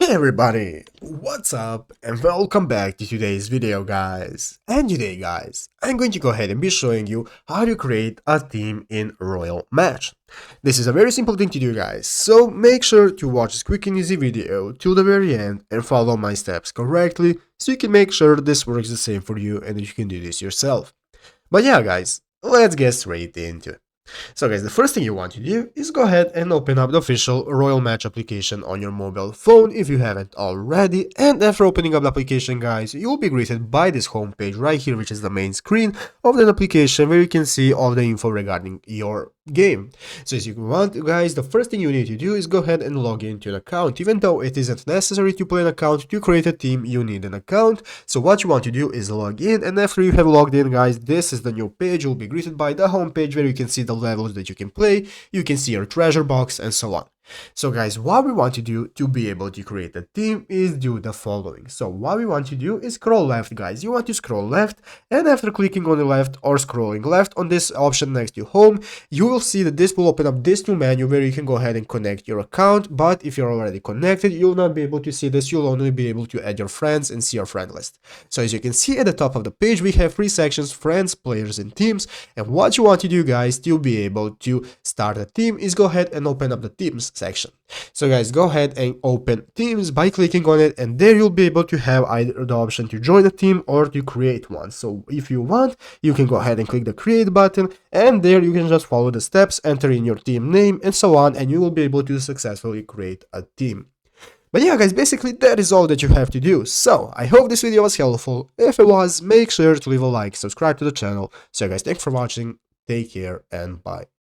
Hey everybody, what's up and welcome back to today's video guys. And today guys, I'm going to go ahead and be showing you how to create a team in Royal Match. This is a very simple thing to do guys, so make sure to watch this quick and easy video till the very end and follow my steps correctly so you can make sure this works the same for you and that you can do this yourself. But yeah guys, let's get straight into it. So guys, the first thing you want to do is go ahead and open up the official Royal Match application on your mobile phone if you haven't already, and after opening up the application guys, you'll be greeted by this homepage right here, which is the main screen of the application where you can see all the info regarding your game. So as you want guys, the first thing you need to do is go ahead and log into an account. Even though it isn't necessary to play an account to create a team, you need an account. So what you want to do is log in, and after you have logged in guys, this is the new page. You'll be greeted by the home page where you can see the levels that you can play, you can see your treasure box and so on. So guys, what we want to do to be able to create a team is do the following. So what we want to do is scroll left guys. You want to scroll left, and after clicking on the left or scrolling left on this option next to home, you will see that this will open up this new menu where you can go ahead and connect your account. But if you're already connected, you'll not be able to see this. You'll only be able to add your friends and see your friend list. So as you can see at the top of the page, we have three sections: friends, players and teams. And what you want to do guys to be able to start a team is go ahead and open up the teams section. So guys, go ahead and open teams by clicking on it, and there you'll be able to have either the option to join a team or to create one. So if you want, you can go ahead and click the create button, and there you can just follow the steps, enter in your team name and so on, and you will be able to successfully create a team. But yeah guys, basically that is all that you have to do. So I hope this video was helpful. If it was, make sure to leave a like, subscribe to the channel. So guys, thanks for watching, take care and bye.